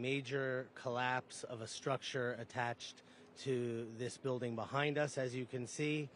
major collapse of a structure attached to this building behind us. As you can see,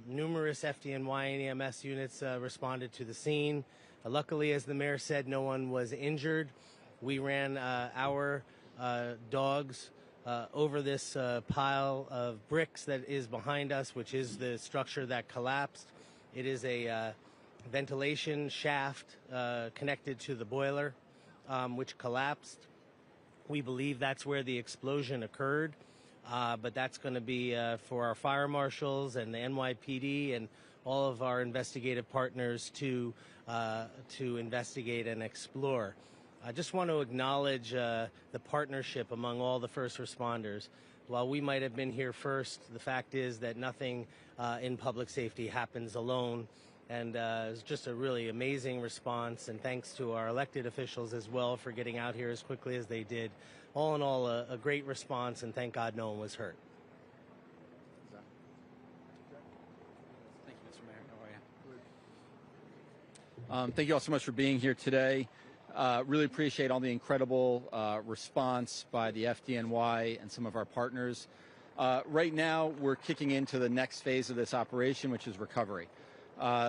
numerous FDNY and EMS units responded to the scene. Luckily, as the mayor said, no one was injured. We ran our dogs over this pile of bricks that is behind us, which is the structure that collapsed. It is a ventilation shaft connected to the boiler, which collapsed. We believe that's where the explosion occurred, but that's going to be for our fire marshals and the NYPD and all of our investigative partners to investigate and explore. I just want to acknowledge the partnership among all the first responders. While we might have been here first, the fact is that nothing in public safety happens alone. And it's just a really amazing response. And thanks to our elected officials as well for getting out here as quickly as they did. All in all, a great response, and thank God no one was hurt. Thank you, Mr. Mayor. How are you? Thank you all so much for being here today. Really appreciate all the incredible response by the FDNY and some of our partners. Right now, we're kicking into the next phase of this operation, which is recovery.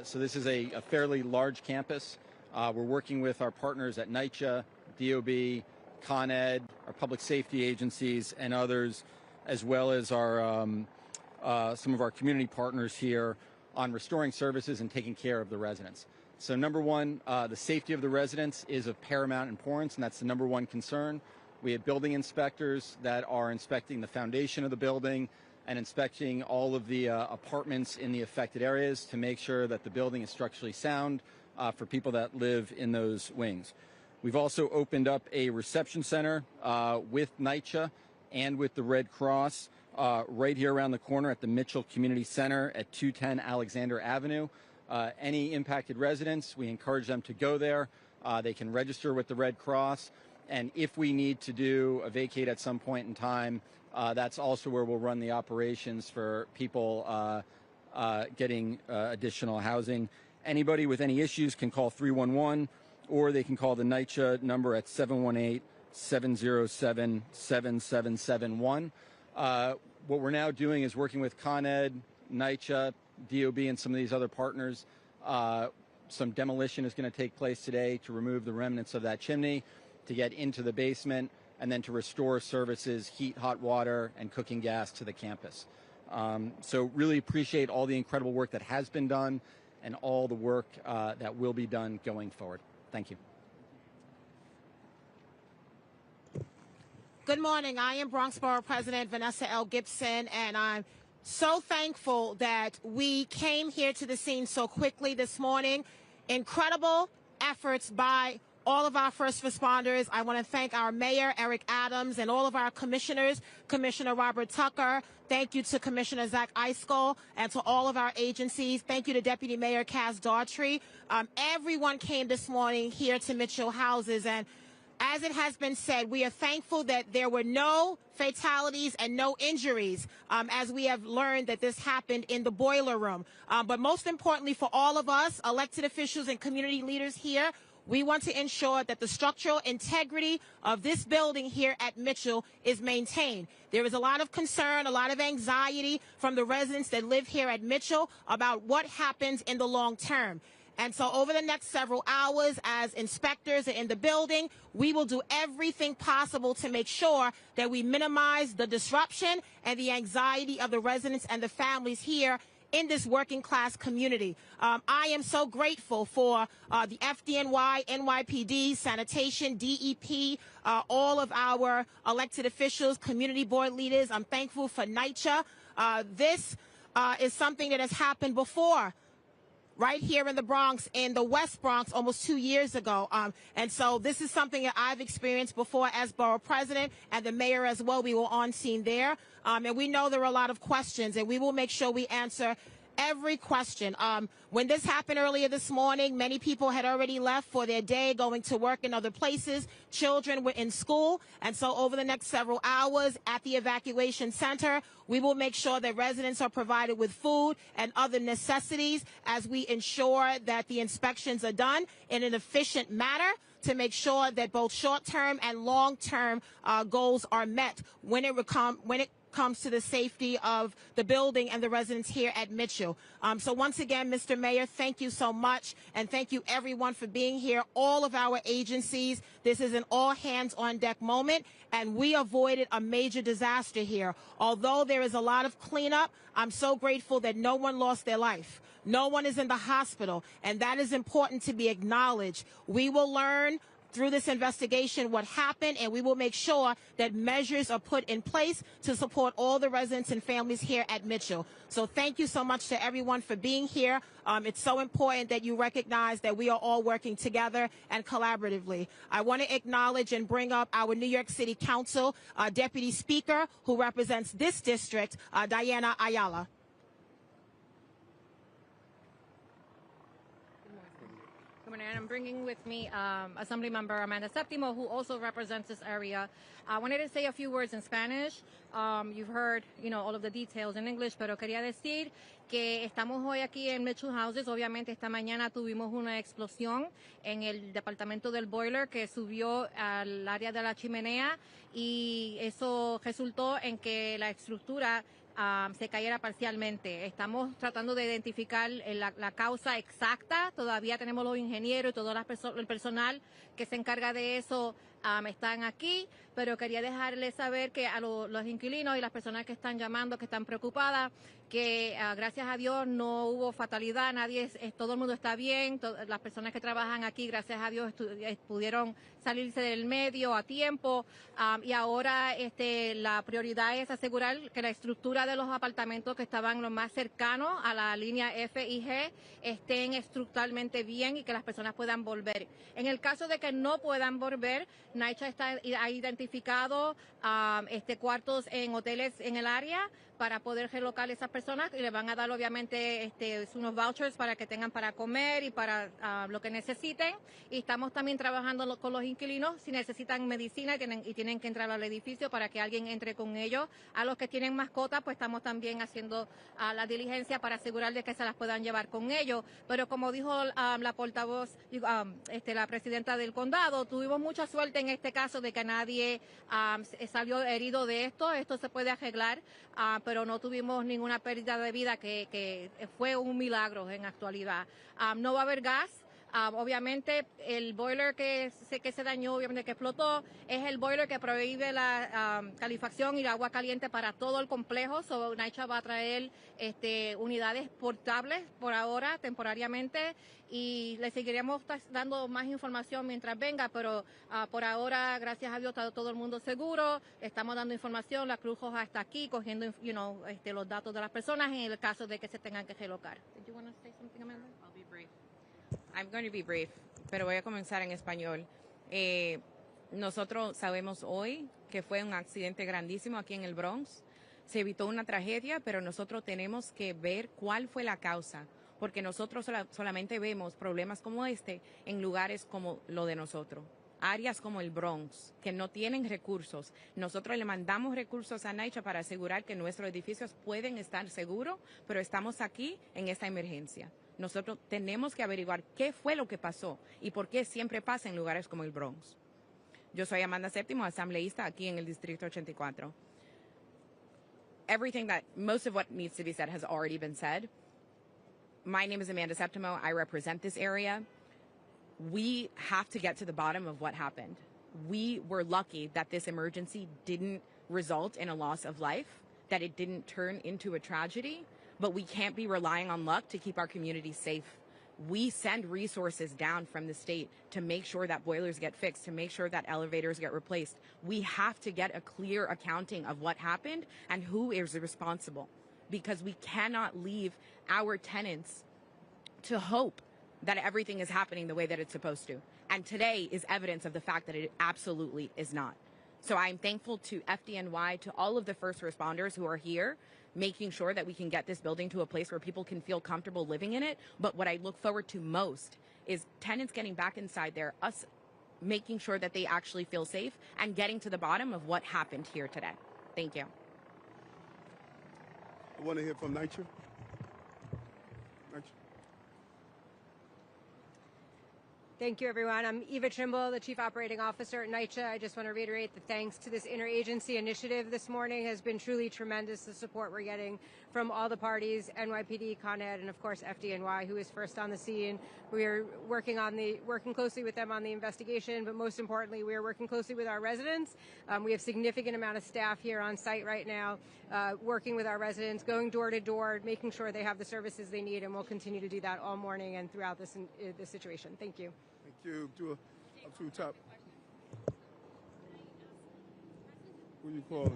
So this is a fairly large campus. We're working with our partners at NYCHA, DOB, Con Ed, our public safety agencies, and others, as well as our some of our community partners here on restoring services and taking care of the residents. So number one, the safety of the residents is of paramount importance, and that's the number one concern. We have building inspectors that are inspecting the foundation of the building and inspecting all of the apartments in the affected areas to make sure that the building is structurally sound for people that live in those wings. We've also opened up a reception center with NYCHA and with the Red Cross right here around the corner at the Mitchell Community Center at 210 Alexander Avenue. Any impacted residents, we encourage them to go there. They can register with the Red Cross. And if we need to do a vacate at some point in time, that's also where we'll run the operations for people getting additional housing. Anybody with any issues can call 311, or they can call the NYCHA number at 718-707-7771. What we're now doing is working with Con Ed, NYCHA, DOB, and some of these other partners. Some demolition is going to take place today to remove the remnants of that chimney, to get into the basement, and then to restore services, heat, hot water, and cooking gas to the campus. So really appreciate all the incredible work that has been done and all the work that will be done going forward. Thank you. Good morning. I am Bronx Borough President Vanessa L. Gibson, and I'm so thankful that we came here to the scene so quickly this morning. Incredible efforts by all of our first responders. I want to thank our mayor, Eric Adams, and all of our commissioners, Commissioner Robert Tucker. Thank you to Commissioner Zach Eiskell and to all of our agencies. Thank you to Deputy Mayor Kaz Daughtry. Everyone came this morning here to Mitchell Houses, and as it has been said, we are thankful that there were no fatalities and no injuries, as we have learned that this happened in the boiler room. But most importantly for all of us, elected officials and community leaders here, we want to ensure that the structural integrity of this building here at Mitchell is maintained. There is a lot of concern, a lot of anxiety from the residents that live here at Mitchell about what happens in the long term. And so over the next several hours, as inspectors are in the building, we will do everything possible to make sure that we minimize the disruption and the anxiety of the residents and the families here in this working class community. I am so grateful for the FDNY, NYPD, sanitation, DEP, all of our elected officials, community board leaders. I'm thankful for NYCHA. This is something that has happened before, right here in the Bronx, in the West Bronx, almost 2 years ago. And so this is something that I've experienced before as borough president, and the mayor as well. We were on scene there. And we know there are a lot of questions, and we will make sure we answer every question. When this happened earlier this morning, many people had already left for their day, going to work in other places. Children were in school. And so over the next several hours at the evacuation center, we will make sure that residents are provided with food and other necessities as we ensure that the inspections are done in an efficient manner to make sure that both short-term and long-term goals are met when it comes to the safety of the building and the residents here at Mitchell. So once again, Mr. Mayor, thank you so much, and thank you everyone for being here, all of our agencies. This is an all-hands-on-deck moment, and we avoided a major disaster here. Although there is a lot of cleanup, I'm so grateful that no one lost their life. No one is in the hospital, and that is important to be acknowledged. We will learn through this investigation what happened, and we will make sure that measures are put in place to support all the residents and families here at Mitchell. So thank you so much to everyone for being here. It's so important that you recognize that we are all working together and collaboratively. I want to acknowledge and bring up our New York City Council Deputy Speaker who represents this district, Diana Ayala. And I'm bringing with me Assembly Member Amanda Septimo, who also represents this area. I wanted to say a few words in Spanish. You've heard, all of the details in English, pero quería decir que estamos hoy aquí en Mitchell Houses. Obviamente esta mañana tuvimos una explosión en el departamento del boiler que subió al área de la chimenea y eso resultó en que la estructura se cayera parcialmente. Estamos tratando de identificar la causa exacta. Todavía tenemos los ingenieros y todo el personal que se encarga de eso están aquí, pero quería dejarles saber que a los inquilinos y las personas que están llamando, que están preocupadas, que gracias a Dios no hubo fatalidad, todo el mundo está bien, las personas que trabajan aquí, gracias a Dios, pudieron salirse del medio a tiempo, y ahora la prioridad es asegurar que la estructura de los apartamentos que estaban lo más cercanos a la línea F y G estén estructuralmente bien y que las personas puedan volver. En el caso de que no puedan volver, NYCHA ha identificado cuartos en hoteles en el área para poder relocar a esas personas y les van a dar obviamente unos vouchers para que tengan para comer y para lo que necesiten. Y estamos también trabajando con los inquilinos si necesitan medicina y tienen que entrar al edificio para que alguien entre con ellos. A los que tienen mascotas, pues estamos también haciendo la diligencia para asegurar de que se las puedan llevar con ellos. Pero como dijo la portavoz, la presidenta del condado, tuvimos mucha suerte en este caso de que nadie salió herido de esto. Esto se puede arreglar, pero no tuvimos ninguna pérdida de vida, que fue un milagro en actualidad. No va a haber gas. Obviamente el boiler que se dañó, obviamente que explotó, es el boiler que prohíbe la calefacción y el agua caliente para todo el complejo. So, NYCHA va a traer unidades portables por ahora, temporariamente, y le seguiremos dando más información mientras venga, pero por ahora, gracias a Dios, está todo el mundo seguro. Estamos dando información, la Cruz Roja está aquí cogiendo los datos de las personas en el caso de que se tengan que relocar. Did you want to say something, Amanda? I'll be brief. I'm going to be brief, pero voy a comenzar en español. Nosotros sabemos hoy que fue un accidente grandísimo aquí en el Bronx. Se evitó una tragedia, pero nosotros tenemos que ver cuál fue la causa, porque nosotros solamente vemos problemas como en lugares como lo de nosotros. Áreas como el Bronx, que no tienen recursos. Nosotros le mandamos recursos a NYCHA para asegurar que nuestros edificios pueden estar seguros, pero estamos aquí en esta emergencia. Nosotros tenemos que averiguar qué fue lo que pasó y por qué siempre pasa en lugares como el Bronx. Yo soy Amanda Séptimo, asambleísta aquí en el Distrito 84. Most of what needs to be said has already been said. My name is Amanda Septimo. I represent this area. We have to get to the bottom of what happened. We were lucky that this emergency didn't result in a loss of life, that it didn't turn into a tragedy. But we can't be relying on luck to keep our communities safe. We send resources down from the state to make sure that boilers get fixed, to make sure that elevators get replaced. We have to get a clear accounting of what happened and who is responsible, because we cannot leave our tenants to hope that everything is happening the way that it's supposed to. And today is evidence of the fact that it absolutely is not. So I'm thankful to FDNY, to all of the first responders who are here, making sure that we can get this building to a place where people can feel comfortable living in it. But what I look forward to most is tenants getting back inside there, us making sure that they actually feel safe, and getting to the bottom of what happened here today. Thank you. I want to hear from NYCHA. Thank you, everyone. I'm Eva Trimble, the Chief Operating Officer at NYCHA. I just want to reiterate the thanks to this interagency initiative this morning has been truly tremendous, the support we're getting from all the parties, NYPD, Con Ed, and of course FDNY, who is first on the scene. We are working closely with them on the investigation, but most importantly, we are working closely with our residents. We have significant amount of staff here on site right now, working with our residents, going door to door, making sure they have the services they need, and we'll continue to do that all morning and throughout this situation. Thank you. Thank you. Up to the top. What do you call it?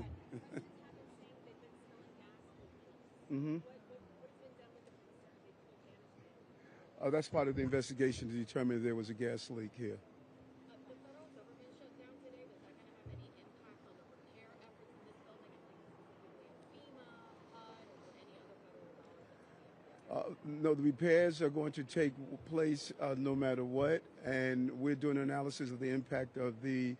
Mm-hmm. That's part of the investigation to determine if there was a gas leak here. The federal government shut down today. Was that going to have any impact on the repair efforts in this building? And like FEMA, HUD, or any other federal dollars? No, the repairs are going to take place no matter what, and we're doing an analysis of the impact of the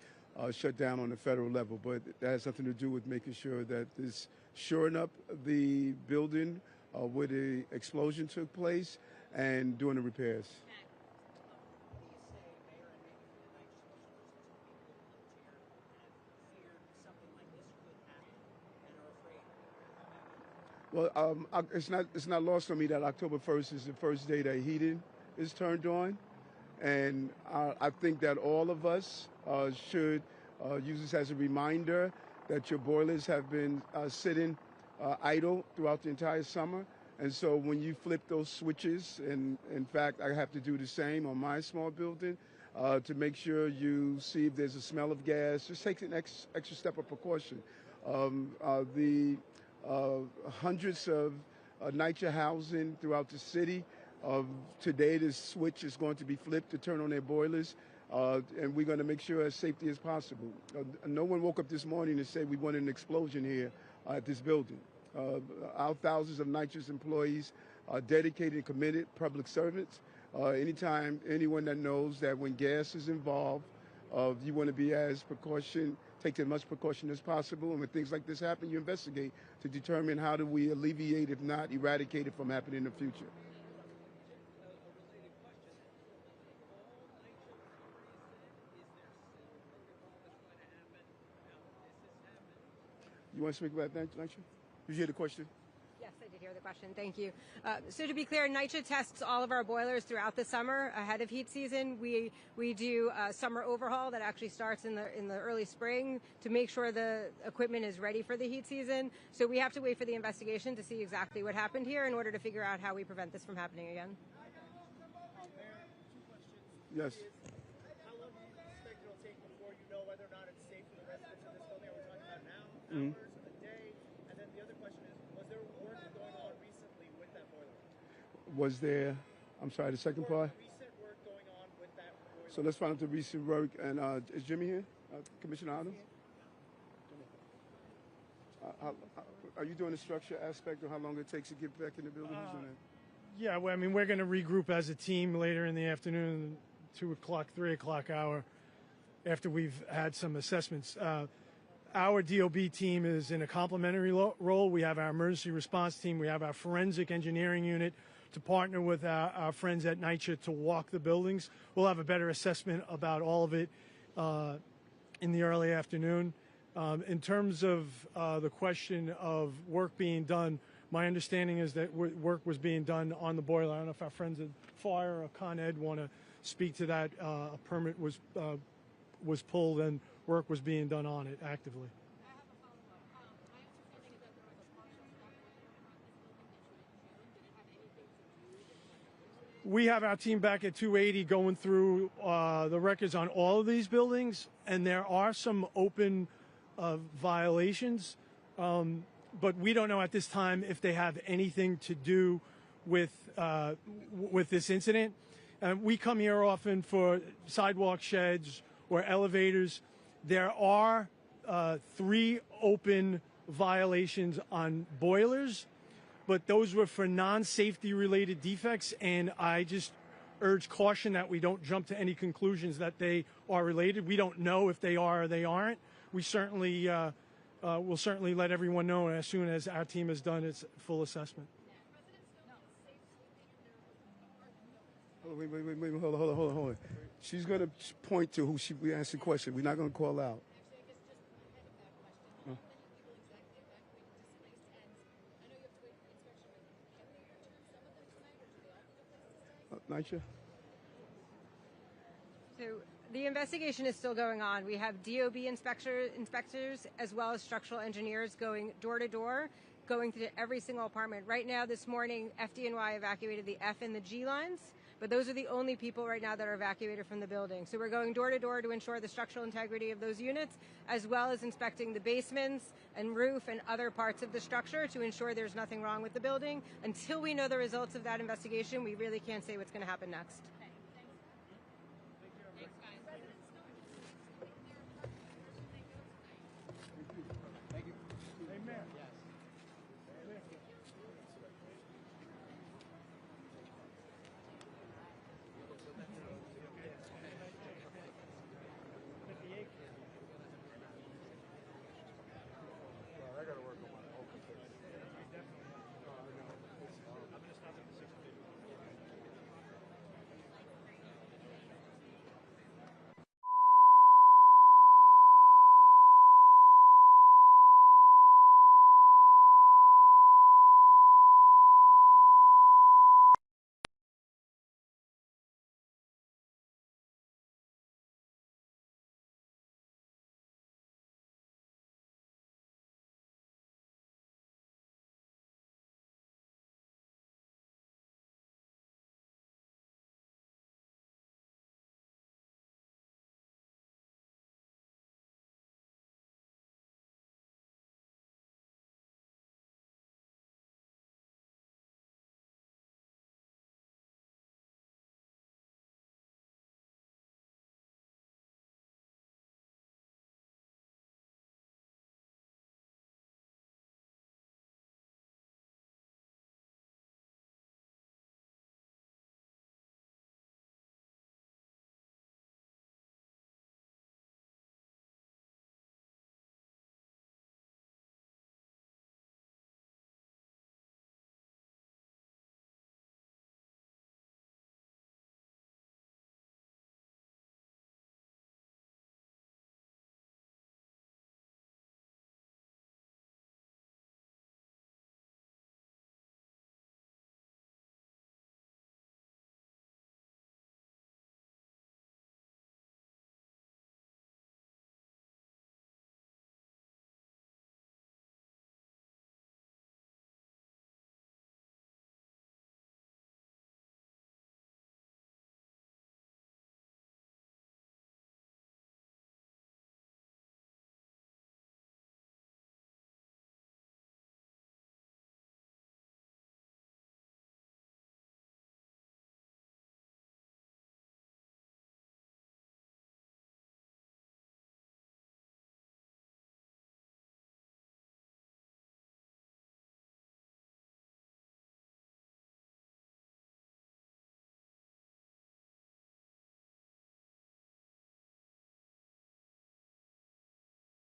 shutdown on the federal level. But that has nothing to do with making sure that this shoring up the building where the explosion took place and doing the repairs. Well, it's not lost on me that October 1st is the first day that heating is turned on, and I think that all of us should use this as a reminder that your boilers have been sitting idle throughout the entire summer, and so when you flip those switches, and in fact I have to do the same on my small building, to make sure you see if there's a smell of gas, just take an extra step of precaution. Hundreds of NYCHA housing throughout the city. Today, this switch is going to be flipped to turn on their boilers, and we're going to make sure as safety as possible. No one woke up this morning and said we wanted an explosion here at this building. Our thousands of NYCHA's employees are dedicated and committed public servants. Anytime anyone that knows that when gas is involved, you want to be take as much precaution as possible, and when things like this happen, you investigate to determine how do we alleviate, if not eradicate it from happening in the future. You want to speak about that, NYCHA? Did you hear the question? Yes, I did hear the question. Thank you. So to be clear, NYCHA tests all of our boilers throughout the summer ahead of heat season. We do a summer overhaul that actually starts in the early spring to make sure the equipment is ready for the heat season. So we have to wait for the investigation to see exactly what happened here in order to figure out how we prevent this from happening again. Yes. How long do you expect it'll take before you know whether or not it's safe for the residents of this building? Are we talking about now, hours, a day? And then the other question is, was there work going on recently with that boiler? Was there, I'm sorry, the second part? Recent work going on with that boiler. So let's find out the recent work. And is Jimmy here? Commissioner Adams? Are you doing the structure aspect of how long it takes to get back in the building? Yeah, well, I mean, we're going to regroup as a team later in the afternoon, 2 o'clock, 3 o'clock hour, after we've had some assessments. Our DOB team is in a complementary role. We have our emergency response team. We have our forensic engineering unit to partner with our friends at NYCHA to walk the buildings. We'll have a better assessment about all of it in the early afternoon. In terms of the question of work being done, my understanding is that work was being done on the boiler. I don't know if our friends at Fire or Con Ed want to speak to that. A permit was pulled and work was being done on it actively. I have a follow-up. My understanding is that there was a partial structural work on this building that you had in June. Did it have anything to do with We have our team back at 280 going through the records on all of these buildings, and there are some open violations. But we don't know at this time if they have anything to do with this incident. We come here often for sidewalk sheds or elevators. There are 3 open violations on boilers, but those were for non-safety related defects, and I just urge caution that we don't jump to any conclusions that they are related. We don't know if they are or they aren't. We certainly we'll certainly let everyone know as soon as our team has done its full assessment. Wait, hold on. She's going to point to who we asked the question. We're not going to call out. Nisha? So the investigation is still going on. We have DOB inspectors as well as structural engineers going door to door, going through every single apartment. Right now, this morning, FDNY evacuated the F and the G lines, but those are the only people right now that are evacuated from the building. So we're going door to door to ensure the structural integrity of those units, as well as inspecting the basements and roof and other parts of the structure to ensure there's nothing wrong with the building. Until we know the results of that investigation, we really can't say what's going to happen next.